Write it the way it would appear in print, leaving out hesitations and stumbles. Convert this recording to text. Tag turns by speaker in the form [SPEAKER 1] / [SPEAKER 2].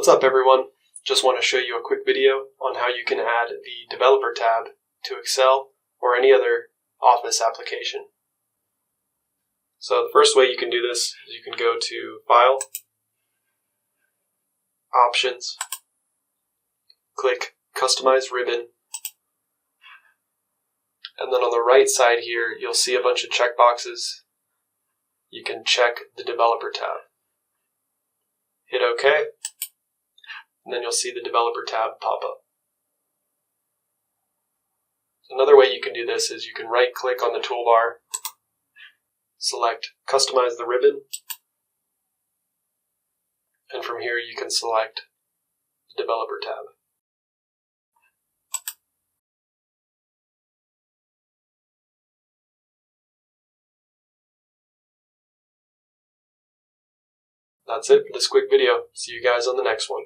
[SPEAKER 1] What's up everyone? Just want to show you a quick video on how you can add the Developer tab to Excel or any other Office application. So the first way you can do this is you can go to File, Options, click Customize Ribbon, and then on the right side here you'll see a bunch of checkboxes. You can check the Developer tab. Hit OK, and then you'll see the Developer tab pop up. Another way you can do this is you can right click on the toolbar, select Customize the Ribbon, and from here you can select the Developer tab. That's it for this quick video. See you guys on the next one.